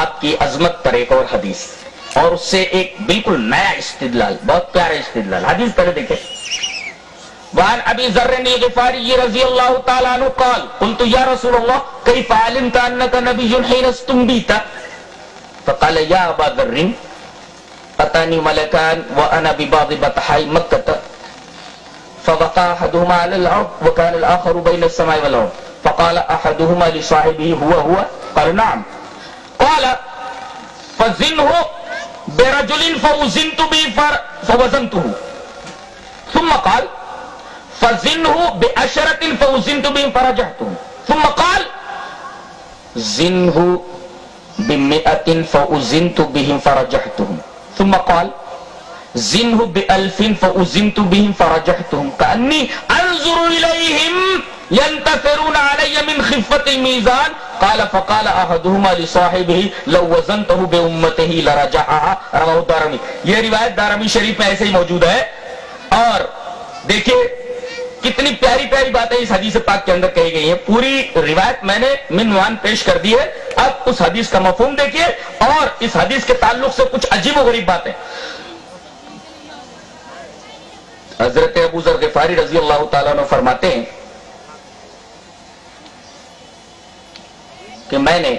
آپ کی عظمت پر ایک اور حدیث اور اس سے ایک بالکل نیا استدلال, بہت پیارا استدلال. حدیث پہلے دیکھیں. وعن ابي ذر الغفاري رضي الله تعالى عنه قال قلت يا رسول الله كيف علمت انك نبي حين استنبيت فقال يا ابا ذر اتاني ملكان وانا ببعض بطحاء مكة فوقع احدهما على الارض وكان الاخر بين السماء والارض فقال احدهما لصاحبه هو قال نعم قال فزنه برجل فوزنت به فوزنته ثم قال فزنه بعشرة فوزنت بهم فرجعتهم ثم قال زنه بمئة فوزنت بهم فرجعتهم ثم قال زنه بألف فوزنت بهم فرجعتهم كأني أنظر إليهم ينتثرون علي من خفة الميزان قال فقال أحدهما لصاحبه لو وزنته بأمته لرجعها رواه الدارمي. یہ روایت دارمی شریف میں ایسے ہی موجود ہے. اور دیکھیں کتنی پیاری پیاری باتیں اس حدیث پاک کے اندر کہی گئی ہیں. پوری روایت میں نے عنوان پیش کر دی ہے. اب اس حدیث کا مفہوم دیکھیے اور اس حدیث کے تعلق سے کچھ عجیب و غریب باتیں. حضرت ابو ذر غفاری رضی اللہ تعالیٰ عنہ فرماتے ہیں کہ میں نے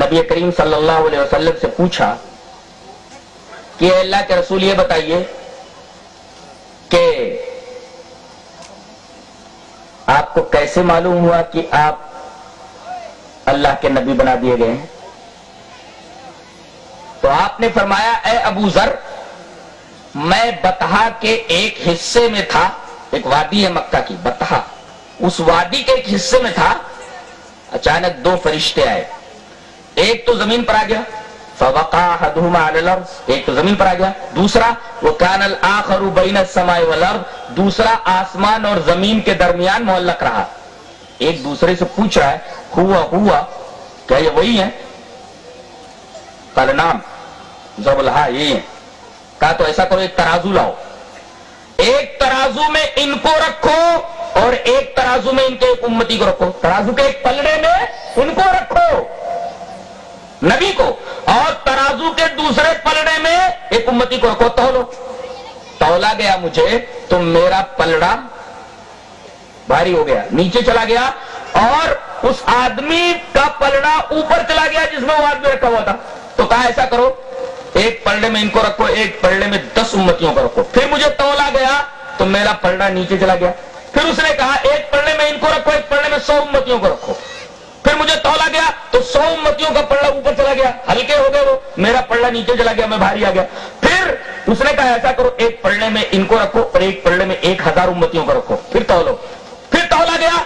نبی کریم صلی اللہ علیہ وسلم سے پوچھا کہ اے اللہ کے رسول یہ بتائیے کہ آپ کو کیسے معلوم ہوا کہ آپ اللہ کے نبی بنا دیے گئے ہیں؟ تو آپ نے فرمایا اے ابو ذر میں بطحا کے ایک حصے میں تھا. ایک وادی ہے مکہ کی بطحا, اس وادی کے ایک حصے میں تھا. اچانک دو فرشتے آئے, ایک تو زمین پر آ گیا فوقع احدهما على الارض, ایک تو زمین پر آ گیا. دوسرا وكان الاخر بين السماء والارض, دوسرا آسمان اور زمین کے درمیان معلق رہا. ایک دوسرے سے پوچھ رہا ہے ہوا کیا یہ وہی ہے؟ قال نعم, ضرب الہا یہی ہے. کہا تو ایسا کرو ایک ترازو لاؤ, ایک ترازو میں ان کو رکھو اور ایک ترازو میں ان کے ایک امتی کو رکھو. ترازو کے ایک پلڑے میں ان کو رکھو نبی کو اور ترازو کے دوسرے پلڑے میں ایک امتی کو رکھو. تولو. تولا گیا مجھے تو میرا پلڑا بھاری ہو گیا, نیچے چلا گیا اور اس آدمی کا پلڑا اوپر چلا گیا جس میں وہ آدمی رکھا ہوا تھا. تو کہا ایسا کرو ایک پلڑے میں ان کو رکھو, ایک پلڑے میں 10 امتیوں کو رکھو. پھر مجھے تولا گیا تو میرا پلڑا نیچے چلا گیا. پھر اس نے کہا ایک پلڑے میں ان کو رکھو, ایک پلڑے میں 100 امتیوں کو رکھو. پھر مجھے تولا گیا تو 100 امتیوں کا پلڑا اوپر چلا گیا, ہلکے ہو گئے وہ, میرا پلڑا نیچے چلا گیا, میں بھاری آ گیا. پھر اس نے کہا ایسا کرو ایک پلڑے میں ان کو رکھو اور ایک پلڑے میں 1000 امتیوں کو رکھو. پھر تولو. پھر تولا گیا,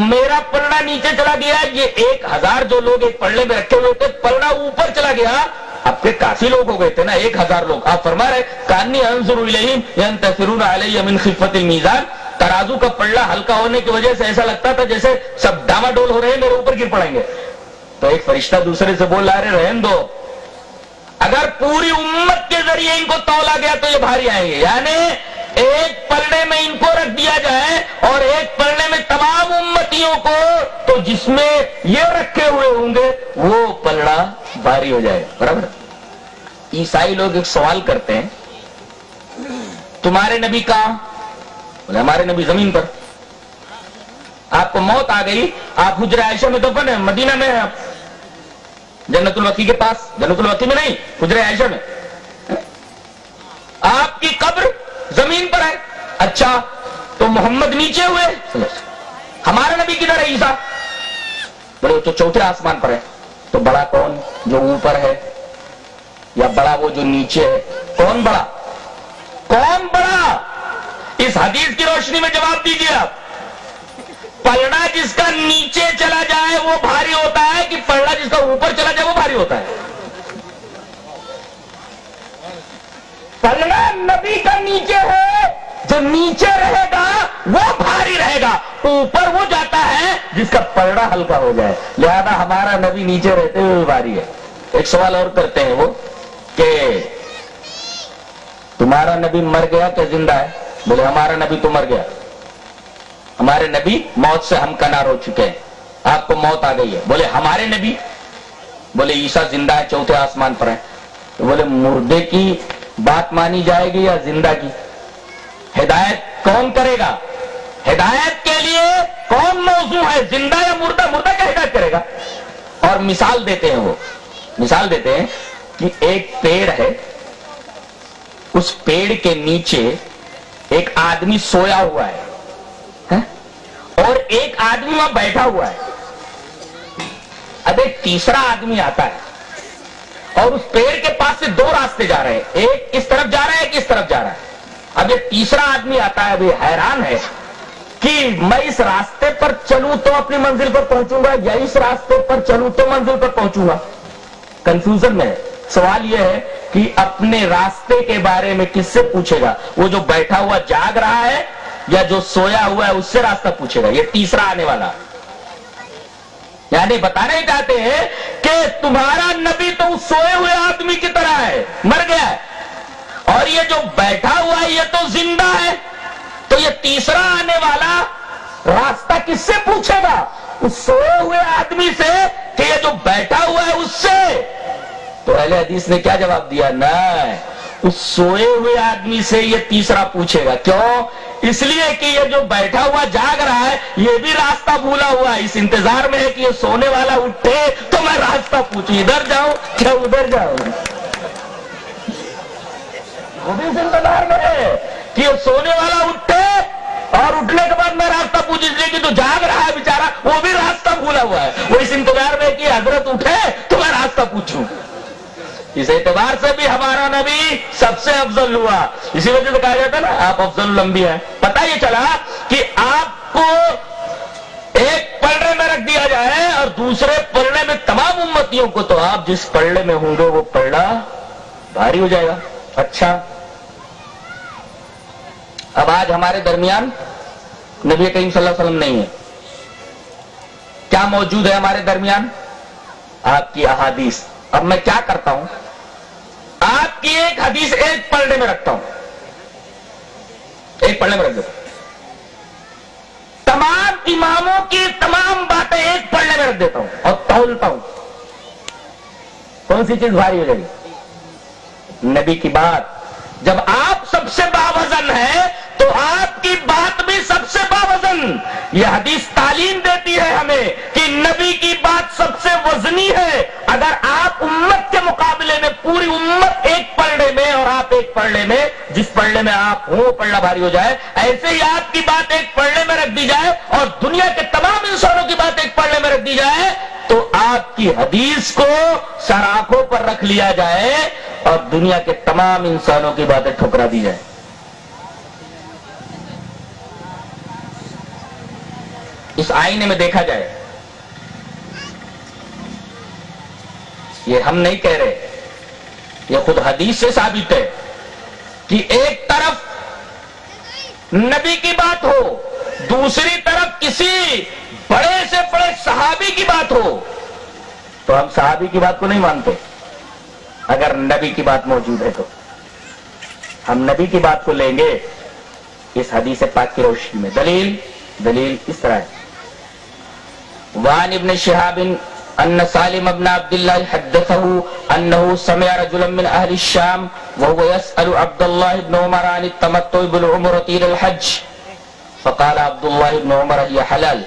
میرا پلڑا نیچے چلا گیا, یہ 1000 جو لوگ ایک پلڑے میں رکھے ہوئے تھے پلڑا اوپر چلا گیا. اب کے کافی لوگ ہو گئے تھے نا, 1000 لوگ. آپ فرما رہے کانی انظر الیہم ینتثرون علی من خفۃ المیزان. ترازو کا پلڑا ہلکا ہونے کی وجہ سے ایسا لگتا تھا جیسے سب ڈاما ڈول ہو رہے ہیں, میرے اوپر گر پڑیں گے. تو ایک فرشتہ دوسرے سے بول رہا ہے رہن دو, اگر پوری امت کے ذریعے ان کو تولا گیا تو یہ بھاری آئیں گے. یعنی ایک پلڑے میں ان کو رکھ دیا جائے اور ایک پلڑے میں تمام امتیوں کو, تو جس میں یہ رکھے ہوئے ہوں گے وہ پلڑا بھاری ہو جائے. برابر. عیسائی لوگ ایک سوال کرتے ہیں تمہارے نبی کہاں؟ بولے ہمارے نبی زمین پر. آپ کو موت آ گئی, آپ حجرہ عائشہ میں دفن ہیں, مدینہ میں ہیں آپ, جنت الوقی کے پاس. جنت الوقی میں نہیں, حجرہ عائشہ میں. آپ کی قبر زمین پر ہے. اچھا تو محمد نیچے ہوئے, ہمارا نبی کدھر ہے عیسیٰ؟ بولے تو چوتھے آسمان پر ہے. تو بڑا کون, جو اوپر ہے یا بڑا وہ جو نیچے ہے؟ کون بڑا, کون بڑا؟ اس حدیث کی روشنی میں جواب دیجیے آپ. پلڑا جس کا نیچے چلا جائے وہ بھاری ہوتا ہے کہ پلڑا جس کا اوپر چلا جائے وہ بھاری ہوتا ہے؟ پلڑا نبی کا نیچے ہے, جو نیچے رہے گا وہ بھاری رہے گا, اوپر وہ جاتا ہے جس کا پلڑا ہلکا ہو جائے. لہذا ہمارا نبی نیچے رہتے ہوئے بھاری ہے. ایک سوال اور کرتے ہیں وہ کہ تمہارا نبی مر گیا کہ زندہ ہے؟ بولے ہمارا نبی تو مر گیا, ہمارے نبی موت سے ہم کنار ہو چکے ہیں, آپ کو موت آ گئی ہے. بولے ہمارے نبی بولے عیسیٰ زندہ ہے، چوتھے آسمان پر ہے. تو بولے مردے کی بات مانی جائے گی یا زندہ کی؟ ہدایت کون کرے گا؟ ہدایت کے لیے کون موضوع ہے، زندہ یا مردہ؟ مردہ کیا ہدایت کرے گا؟ اور مثال دیتے ہیں، وہ مثال دیتے ہیں کہ ایک پیڑ ہے، اس پیڑ کے نیچے ایک آدمی سویا ہوا ہے اور ایک آدمی وہاں بیٹھا ہوا ہے. اب ایک تیسرا آدمی آتا ہے اور اس پیڑ کے پاس سے دو راستے جا رہے ہیں، ایک اس طرف جا رہا ہے ایک اس طرف جا رہا ہے. اب یہ تیسرا آدمی آتا ہے، اب یہ حیران ہے کہ میں اس راستے پر چلوں تو اپنی منزل پر پہنچوں گا یا اس راستے پر چلوں تو منزل پر پہنچوں گا. کنفیوژن میں ہے. سوال یہ ہے کہ اپنے راستے کے بارے میں کس سے پوچھے گا؟ وہ جو بیٹھا ہوا جاگ رہا ہے یا جو سویا ہوا ہے اس سے راستہ پوچھے گا؟ یہ تیسرا آنے والا. یعنی بتانا ہی چاہتے ہیں کہ تمہارا نبی تو اس سوئے ہوئے آدمی کی طرح ہے، مر گیا ہے، اور یہ جو بیٹھا ہوا ہے یہ تو زندہ ہے. تو یہ تیسرا آنے والا راستہ کس سے پوچھے گا؟ اس سوئے ہوئے آدمی سے کہ یہ جو بیٹھا ہوا ہے اس سے؟ تو اہل حدیث نے کیا جواب دیا؟ نہیں، اس سوئے ہوئے آدمی سے یہ تیسرا پوچھے گا. کیوں؟ اس لیے کہ یہ جو بیٹھا ہوا جاگ رہا ہے یہ بھی راستہ بھولا ہوا ہے، اس انتظار میں ہے کہ یہ سونے والا اٹھے تو میں راستہ پوچھوں، ادھر جاؤں کیا ادھر جاؤں. وہ بھی اس انتظار میں ہے کہ یہ سونے والا اٹھے اور اٹھنے کے بعد میں راستہ پوچھوں، اس لیے کہ جو جاگ رہا ہے بیچارہ وہ بھی راستہ بھولا ہوا ہے، وہ اس انتظار میں ہے کہ حضرت اٹھے تو میں راستہ پوچھوں. اس اعتبار سے بھی ہمارا نبی سب سے افضل ہوا. اسی وجہ سے کہا جاتا ہے نا آپ افضل الانبیاء ہیں. پتہ یہ چلا کہ آپ کو ایک پلڑے میں رکھ دیا جائے اور دوسرے پلڑے میں تمام امتیوں کو، تو آپ جس پلڑے میں ہوں گے وہ پلڑا بھاری ہو جائے گا. اچھا، اب آج ہمارے درمیان نبی کریم صلی اللہ علیہ وسلم نہیں ہے. کیا موجود ہے ہمارے درمیان؟ آپ کی احادیث. اب میں کیا کرتا ہوں، آپ کی ایک حدیث ایک پلڑے میں رکھتا ہوں، ایک پلڑے میں رکھ دیتا ہوں. تمام اماموں کی تمام باتیں ایک پلڑے میں رکھ دیتا ہوں اور تولتا ہوں. کون سی چیز بھاری ہو جائے گی؟ نبی کی بات. جب آپ سب سے باوزن ہے تو آپ کی بات بھی سب سے باوزن. یہ حدیث تعلیم دیتی ہے ہمیں کہ نبی کی بات سب سے وزنی ہے. اگر آپ امت کے مقابلے میں پوری امت ایک پلڑے میں اور آپ ایک پلڑے میں، جس پلڑے میں آپ ہوں پلڑا بھاری ہو جائے، ایسے ہی آپ کی بات ایک پلڑے میں رکھ دی جائے اور دنیا کے تمام انسانوں کی بات ایک پلڑے میں رکھ دی جائے تو آپ کی حدیث کو سر آنکھوں پر رکھ لیا جائے اور دنیا کے تمام انسانوں کی باتیں ٹھکرا دی جائے. اس آئینے میں دیکھا جائے. یہ ہم نہیں کہہ رہے، یہ خود حدیث سے ثابت ہے کہ ایک طرف نبی کی بات ہو، دوسری طرف کسی بڑے سے بڑے صحابی کی بات ہو تو ہم صحابی کی بات کو نہیں مانتے. اگر نبی کی بات موجود ہے تو ہم نبی کی بات کو لیں گے اس حدیث پاک کی روشنی میں. دلیل اس طرح ہے. وعن ابن شهاب ان سالم بن عبد الله حدثه انه سمع رجلا من اهل الشام وهو يسأل عبد الله بن عمر عن التمتع بالعمرة الى الحج فقال عبد الله بن عمر هي حلال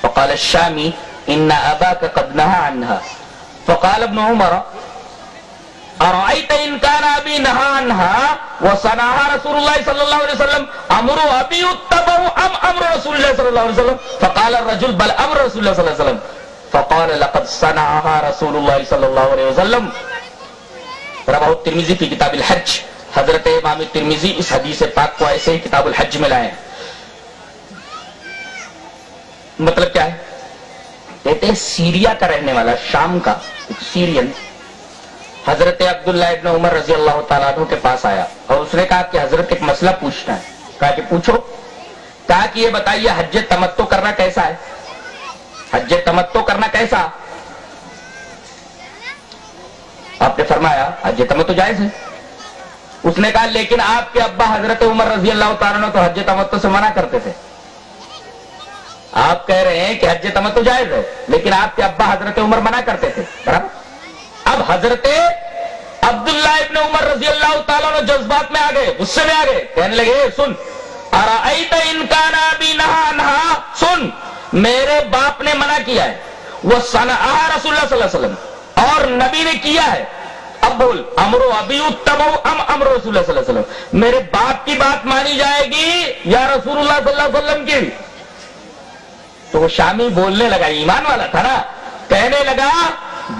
فقال الشامي ان اباك قد نهى عنها فقال ابن عمر أرأيت إن كان أبي نهى عنها وصنعها رسول الله صلى الله عليه وسلم أمر أبي يتبع أم أمر رسول الله صلى الله عليه وسلم فقال الرجل بل أمر رسول الله صلى الله عليه وسلم فقال لقد صنعها رسول الله صلى الله عليه وسلم. رواه الترمذي في كتاب الحج. حضرت امام ترمذی اس حدیث پاک کو ایسے ہی کتاب الحج میں لائے. مطلب کیا ہے؟ کہتے ہیں سیریا کا رہنے والا، شام کا ایک سیرین حضرت عبداللہ ابن عمر رضی اللہ تعالیٰ عنہ کے پاس آیا اور اس نے کہا کہ حضرت ایک مسئلہ پوچھنا ہے. کہا کہ پوچھو. کہا کہ یہ بتائیے حج تمتع کرنا کیسا ہے؟ حج تمتع کرنا کیسا؟ آپ نے فرمایا حج تمتع جائز ہے. اس نے کہا لیکن آپ کے ابا حضرت عمر رضی اللہ تعالیٰ عنہ تو حج تمتع سے منع کرتے تھے. آپ کہہ رہے ہیں کہ حج تمتع جائز ہے لیکن آپ کے ابا حضرت عمر منع کرتے تھے، برابر؟ اب حضرت عبداللہ ابن عمر رضی اللہ تعالیٰ عنہ جذبات میں آ گئے، غصے میں آ گئے، کہنے لگے سن ارأیت ان کان ابی نہا نہا، سن میرے باپ نے منع کیا ہے، وہ صنعہ رسول اللہ صلی اللہ علیہ وسلم، اور نبی نے کیا ہے، اب بول امرو ابی اتبعو ام امر رسول اللہ صلی اللہ علیہ وسلم، میرے باپ کی بات مانی جائے گی یا رسول اللہ صلی اللہ علیہ وسلم کی؟ تو وہ شامی بولنے لگا، ایمان والا تھا نا، کہنے لگا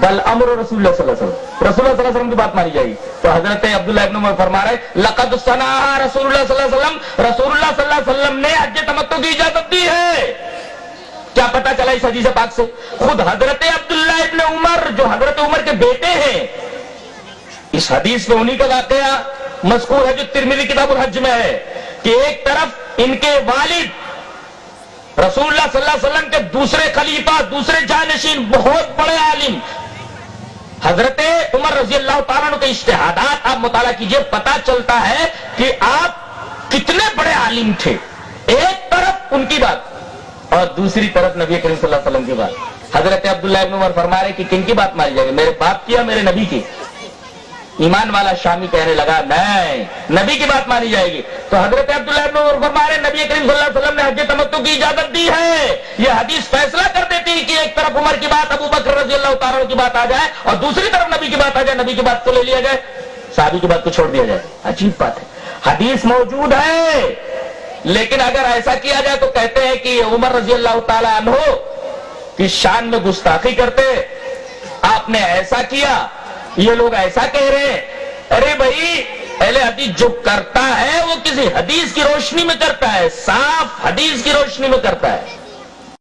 بل امر رسول اللہ صلی اللہ علیہ وسلم، رسول اللہ صلی اللہ علیہ وسلم کی بات مانی جائے گی۔ تو حضرت عبداللہ ابن عمر فرما رہے لقد صنع رسول اللہ صلی اللہ علیہ وسلم، رسول اللہ صلی اللہ علیہ وسلم نے حج تمتع کی اجازت دی ہے۔ کیا پتا چلا اس حدیث پاک سے؟ خود حضرت عبداللہ ابن عمر جو حضرت عمر کے بیٹے ہیں، اس حدیث میں انہی کا واقعہ مذکور ہے جو ترمذی کتاب الحج میں ہے کہ ایک طرف ان کے والد رسول اللہ صلی اللہ علیہ وسلم کے دوسرے خلیفہ، دوسرے جانشین، بہت بڑے عالم حضرت عمر رضی اللہ تعالیٰ عنہ کے اجتہادات آپ مطالعہ کیجئے، پتا چلتا ہے کہ آپ کتنے بڑے عالم تھے۔ ایک طرف ان کی بات اور دوسری طرف نبی کریم صلی اللہ علیہ وسلم کی بات۔ حضرت عبداللہ ابن عمر فرما رہے کہ کن کی بات مانی جائے گی، میرے باپ کی یا میرے نبی کی؟ ایمان والا شامی کہنے لگا نہیں، نبی کی بات مانی جائے گی۔ تو حضرت عبداللہ ابن عمر فرما رہے نبی کریم صلی اللہ علیہ وسلم نے حج تمتع کی اجازت دی ہے۔ یہ حدیث فیصلہ کر دیتی ہے کہ ایک طرف عمر کی بات، ابو بکر رضی اللہ تعالیٰ کی بات آ جائے اور دوسری طرف نبی کی بات آ جائے، نبی کی بات کو لے لیا جائے، صحابی کی بات کو چھوڑ دیا جائے۔ عجیب بات ہے، حدیث موجود ہے لیکن اگر ایسا کیا جائے تو کہتے ہیں کہ عمر رضی اللہ تعالیٰ عنہ کی شان میں گستاخی کرتے، آپ نے ایسا کیا، یہ لوگ ایسا کہہ رہے ہیں۔ ارے بھائی اہل حدیث جو کرتا ہے وہ کسی حدیث کی روشنی میں کرتا ہے، صاف حدیث کی روشنی میں کرتا ہے۔